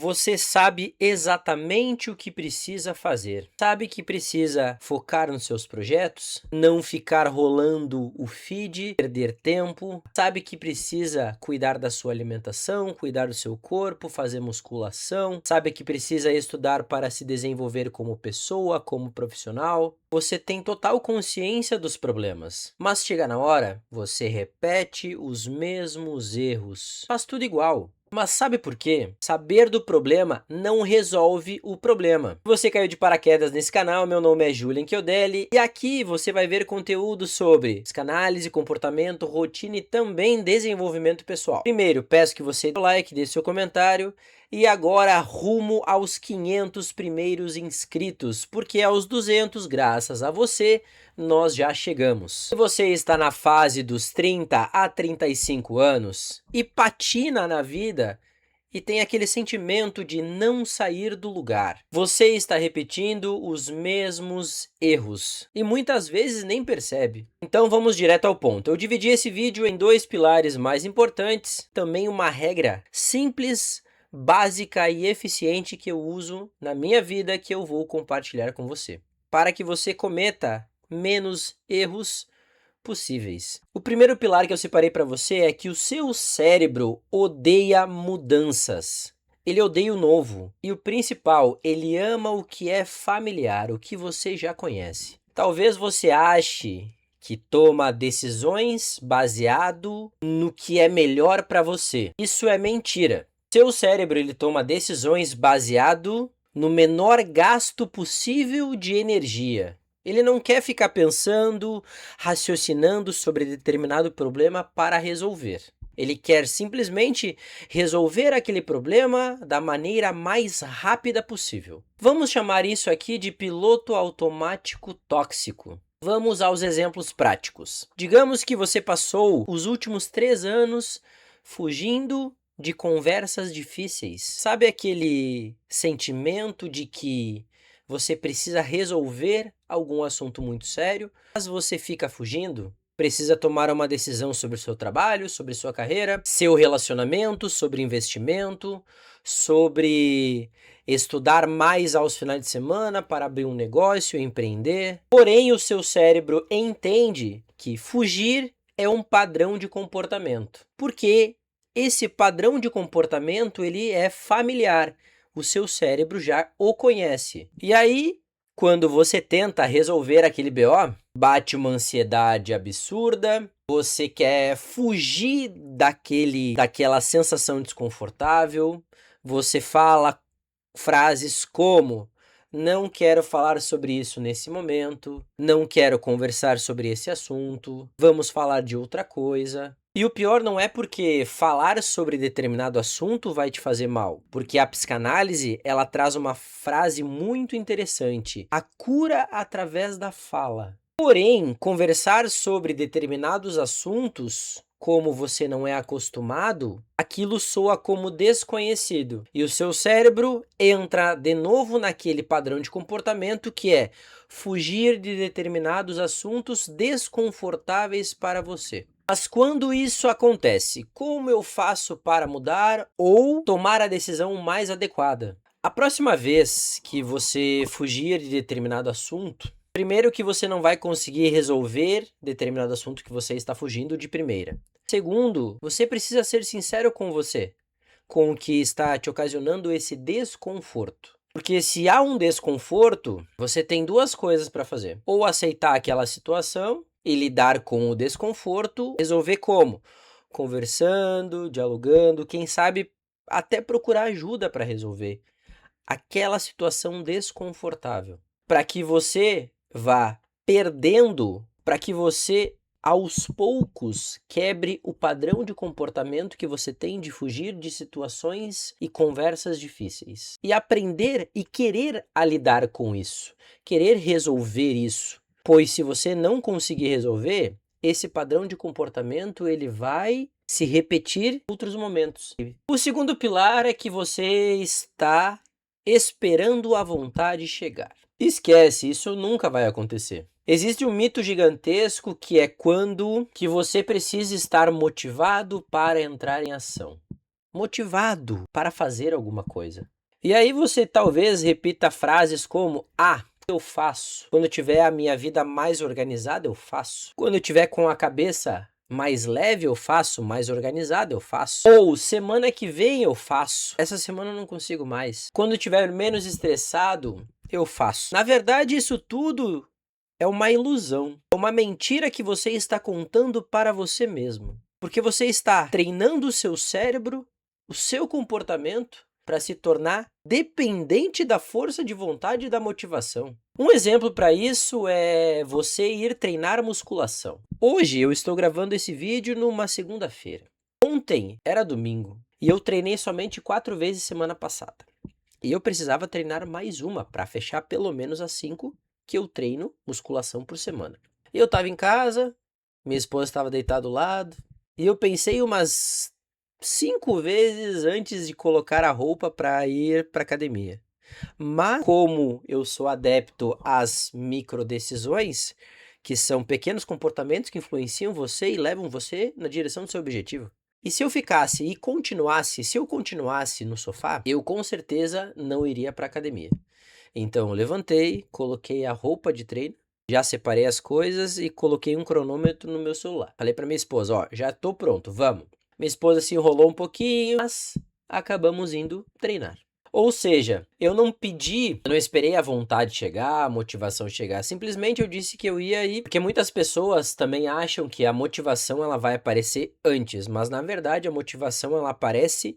Você sabe exatamente o que precisa fazer. Sabe que precisa focar nos seus projetos, não ficar rolando o feed, perder tempo. Sabe que precisa cuidar da sua alimentação, cuidar do seu corpo, fazer musculação. Sabe que precisa estudar para se desenvolver como pessoa, como profissional. Você tem total consciência dos problemas, mas chega na hora, você repete os mesmos erros. Faz tudo igual. Mas sabe por quê? Saber do problema não resolve o problema. Você caiu de paraquedas nesse canal, meu nome é Julian Chiodelli e aqui você vai ver conteúdo sobre psicanálise, comportamento, rotina e também desenvolvimento pessoal. Primeiro, peço que você dê o like, deixe seu comentário e agora rumo aos 500 primeiros inscritos, porque aos 200, graças a você, nós já chegamos. Se você está na fase dos 30 a 35 anos e patina na vida e tem aquele sentimento de não sair do lugar, você está repetindo os mesmos erros e muitas vezes nem percebe. Então vamos direto ao ponto. Eu dividi esse vídeo em dois pilares mais importantes, também uma regra simples, básica e eficiente que eu uso na minha vida que eu vou compartilhar com você, para que você cometa menos erros possíveis. O primeiro pilar que eu separei para você é que o seu cérebro odeia mudanças. Ele odeia o novo. E o principal, ele ama o que é familiar, o que você já conhece. Talvez você ache que toma decisões baseado no que é melhor para você. Isso é mentira. Seu cérebro ele toma decisões baseado no menor gasto possível de energia. Ele não quer ficar pensando, raciocinando sobre determinado problema para resolver. Ele quer simplesmente resolver aquele problema da maneira mais rápida possível. Vamos chamar isso aqui de piloto automático tóxico. Vamos aos exemplos práticos. Digamos que você passou os últimos 3 anos fugindo de conversas difíceis. Sabe aquele sentimento de que você precisa resolver algum assunto muito sério, mas você fica fugindo? Precisa tomar uma decisão sobre o seu trabalho, sobre sua carreira, seu relacionamento, sobre investimento, sobre estudar mais aos finais de semana para abrir um negócio e empreender. Porém, o seu cérebro entende que fugir é um padrão de comportamento, porque esse padrão de comportamento ele é familiar. O seu cérebro já o conhece. E aí, quando você tenta resolver aquele BO, bate uma ansiedade absurda, você quer fugir daquela sensação desconfortável, você fala frases como: não quero falar sobre isso nesse momento, não quero conversar sobre esse assunto, vamos falar de outra coisa. E o pior não é porque falar sobre determinado assunto vai te fazer mal, porque a psicanálise, ela traz uma frase muito interessante: a cura através da fala. Porém, conversar sobre determinados assuntos, como você não é acostumado, aquilo soa como desconhecido. E o seu cérebro entra de novo naquele padrão de comportamento que é fugir de determinados assuntos desconfortáveis para você. Mas quando isso acontece, como eu faço para mudar ou tomar a decisão mais adequada? A próxima vez que você fugir de determinado assunto, primeiro que você não vai conseguir resolver determinado assunto que você está fugindo de primeira. Segundo, você precisa ser sincero com você, com o que está te ocasionando esse desconforto. Porque se há um desconforto, você tem duas coisas para fazer. Ou aceitar aquela situação e lidar com o desconforto, resolver como? Conversando, dialogando, quem sabe até procurar ajuda para resolver aquela situação desconfortável. Para que você vá perdendo, para que você aos poucos quebre o padrão de comportamento que você tem de fugir de situações e conversas difíceis. E aprender e querer a lidar com isso, querer resolver isso. Pois se você não conseguir resolver, esse padrão de comportamento ele vai se repetir em outros momentos. O segundo pilar é que você está esperando a vontade chegar. Esquece, isso nunca vai acontecer. Existe um mito gigantesco que é quando que você precisa estar motivado para entrar em ação. motivado para fazer alguma coisa. E aí você talvez repita frases como: ah, eu faço. Quando eu tiver a minha vida mais organizada, eu faço. Quando eu tiver com a cabeça mais leve, eu faço. Mais organizada, eu faço. Ou semana que vem eu faço. Essa semana eu não consigo mais. Quando eu tiver menos estressado, eu faço. Na verdade, isso tudo é uma ilusão. É uma mentira que você está contando para você mesmo. Porque você está treinando o seu cérebro, o seu comportamento, para se tornar dependente da força de vontade e da motivação. Um exemplo para isso é você ir treinar musculação. Hoje eu estou gravando esse vídeo numa segunda-feira. Ontem era domingo e eu treinei somente 4 vezes semana passada. E eu precisava treinar mais uma para fechar pelo menos as 5 que eu treino musculação por semana. E eu estava em casa, minha esposa estava deitada do lado, e eu pensei umas 5 vezes antes de colocar a roupa para ir para academia. Mas como eu sou adepto às microdecisões, que são pequenos comportamentos que influenciam você e levam você na direção do seu objetivo. E se eu ficasse e continuasse, se eu continuasse no sofá, eu com certeza não iria para academia. Então eu levantei, coloquei a roupa de treino, já separei as coisas e coloquei um cronômetro no meu celular. Falei para minha esposa, ó, já tô pronto, vamos. Minha esposa se enrolou um pouquinho, mas acabamos indo treinar. Ou seja, eu não esperei a vontade chegar, a motivação chegar, simplesmente eu disse que eu ia ir, porque muitas pessoas também acham que a motivação ela vai aparecer antes, mas na verdade a motivação ela aparece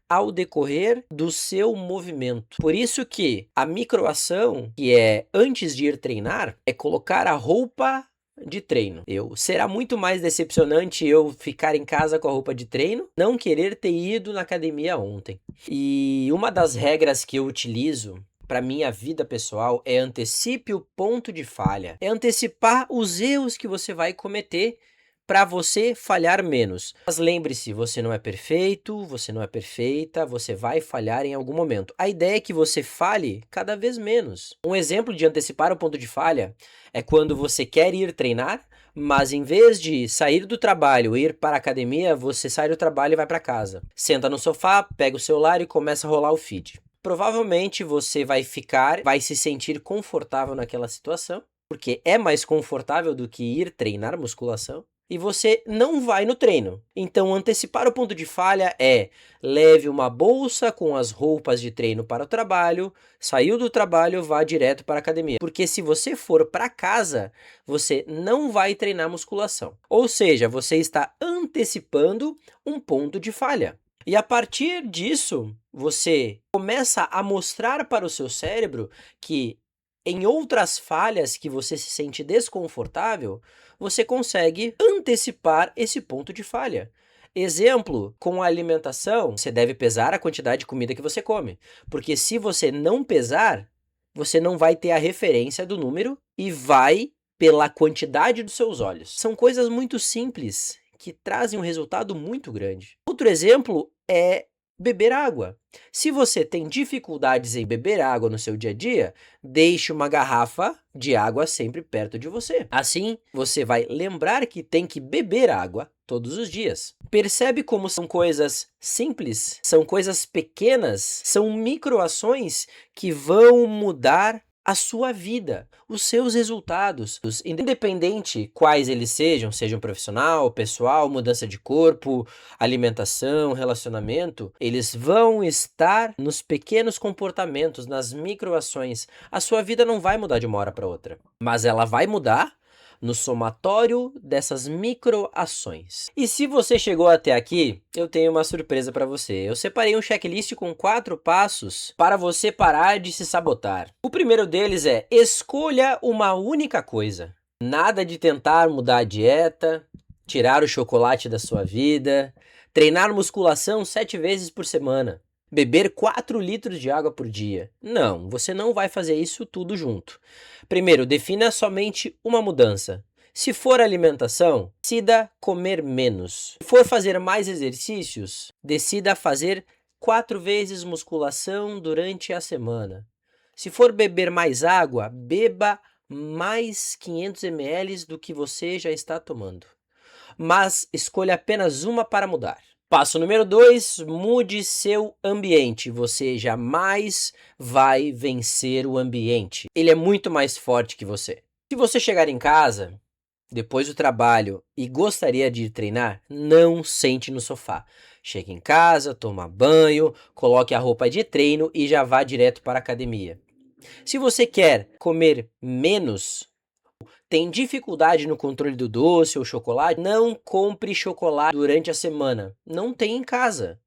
ao decorrer do seu movimento. Por isso que a microação, que é antes de ir treinar, é colocar a roupa de treino. Será muito mais decepcionante eu ficar em casa com a roupa de treino, não querer ter ido na academia ontem. E uma das regras que eu utilizo para minha vida pessoal é antecipe o ponto de falha. É antecipar os erros que você vai cometer para você falhar menos. Mas lembre-se, você não é perfeito, você não é perfeita, você vai falhar em algum momento. A ideia é que você falhe cada vez menos. Um exemplo de antecipar o ponto de falha é quando você quer ir treinar, mas em vez de sair do trabalho e ir para a academia, você sai do trabalho e vai para casa. Senta no sofá, pega o celular e começa a rolar o feed. Provavelmente você vai se sentir confortável naquela situação, porque é mais confortável do que ir treinar musculação. E você não vai no treino. Então, antecipar o ponto de falha é: leve uma bolsa com as roupas de treino para o trabalho, saiu do trabalho, vá direto para a academia. Porque se você for para casa, você não vai treinar musculação. Ou seja, você está antecipando um ponto de falha. E a partir disso, você começa a mostrar para o seu cérebro que em outras falhas que você se sente desconfortável, você consegue antecipar esse ponto de falha. Exemplo, com a alimentação, você deve pesar a quantidade de comida que você come, porque se você não pesar, você não vai ter a referência do número e vai pela quantidade dos seus olhos. São coisas muito simples que trazem um resultado muito grande. Outro exemplo é beber água. Se você tem dificuldades em beber água no seu dia a dia, deixe uma garrafa de água sempre perto de você. Assim, você vai lembrar que tem que beber água todos os dias. Percebe como são coisas simples, são coisas pequenas, são microações que vão mudar a sua vida, os seus resultados, independente quais eles sejam profissional, pessoal, mudança de corpo, alimentação, relacionamento, eles vão estar nos pequenos comportamentos, nas microações. A sua vida não vai mudar de uma hora para outra, mas ela vai mudar no somatório dessas microações. E se você chegou até aqui, eu tenho uma surpresa para você. Eu separei um checklist com 4 passos para você parar de se sabotar. O primeiro deles é: escolha uma única coisa. Nada de tentar mudar a dieta, tirar o chocolate da sua vida, treinar musculação 7 vezes por semana, beber 4 litros de água por dia. Não, você não vai fazer isso tudo junto. Primeiro, defina somente uma mudança. Se for alimentação, decida comer menos. Se for fazer mais exercícios, decida fazer 4 vezes musculação durante a semana. Se for beber mais água, beba mais 500 ml do que você já está tomando. Mas escolha apenas uma para mudar. Passo número 2, mude seu ambiente. Você jamais vai vencer o ambiente. Ele é muito mais forte que você. Se você chegar em casa, depois do trabalho, e gostaria de ir treinar, não sente no sofá. Chegue em casa, toma banho, coloque a roupa de treino e já vá direto para a academia. Se você quer comer menos, tem dificuldade no controle do doce ou chocolate, não compre chocolate durante a semana. Não tem em casa.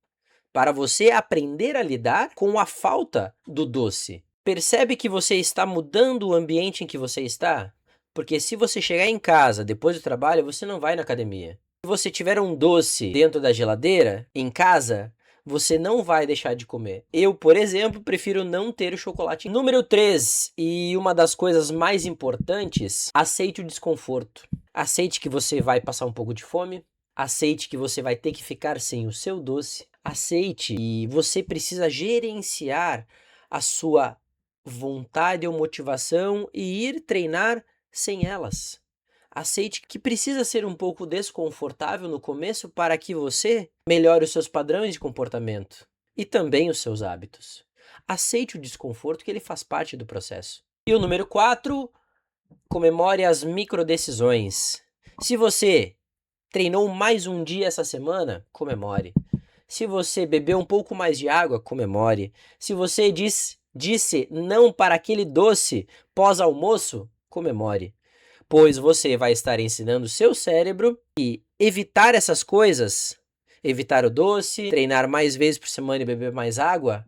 Para você aprender a lidar com a falta do doce. Percebe que você está mudando o ambiente em que você está? Porque se você chegar em casa depois do trabalho, você não vai na academia. Se você tiver um doce dentro da geladeira, em casa, você não vai deixar de comer. Eu, por exemplo, prefiro não ter o chocolate. Número 3, e uma das coisas mais importantes, aceite o desconforto. Aceite que você vai passar um pouco de fome, aceite que você vai ter que ficar sem o seu doce, aceite e você precisa gerenciar a sua vontade ou motivação e ir treinar sem elas. Aceite que precisa ser um pouco desconfortável no começo para que você melhore os seus padrões de comportamento e também os seus hábitos. Aceite o desconforto, que ele faz parte do processo. E o número 4, comemore as microdecisões. Se você treinou mais um dia essa semana, comemore. Se você bebeu um pouco mais de água, comemore. Se você disse não para aquele doce pós-almoço, comemore. Pois você vai estar ensinando o seu cérebro que evitar essas coisas, evitar o doce, treinar mais vezes por semana e beber mais água,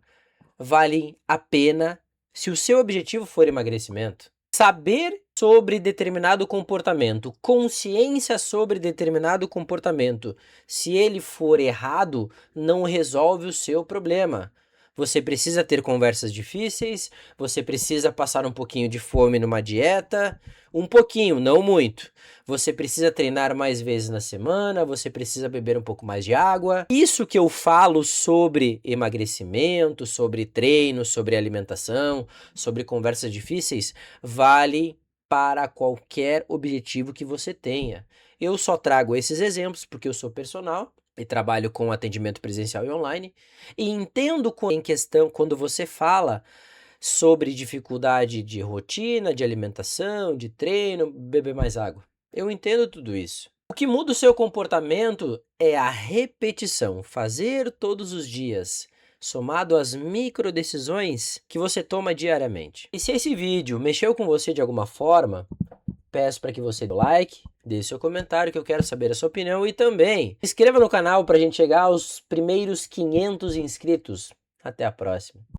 vale a pena se o seu objetivo for emagrecimento. Saber sobre determinado comportamento, consciência sobre determinado comportamento, se ele for errado, não resolve o seu problema. Você precisa ter conversas difíceis, você precisa passar um pouquinho de fome numa dieta, um pouquinho, não muito. Você precisa treinar mais vezes na semana, você precisa beber um pouco mais de água. Isso que eu falo sobre emagrecimento, sobre treino, sobre alimentação, sobre conversas difíceis, vale para qualquer objetivo que você tenha. Eu só trago esses exemplos porque eu sou personal e trabalho com atendimento presencial e online, e entendo em questão quando você fala sobre dificuldade de rotina, de alimentação, de treino, beber mais água. Eu entendo tudo isso. O que muda o seu comportamento é a repetição, fazer todos os dias, somado às micro decisões que você toma diariamente. E se esse vídeo mexeu com você de alguma forma, peço para que você dê like, deixe seu comentário que eu quero saber a sua opinião e também se inscreva no canal para a gente chegar aos primeiros 500 inscritos. Até a próxima.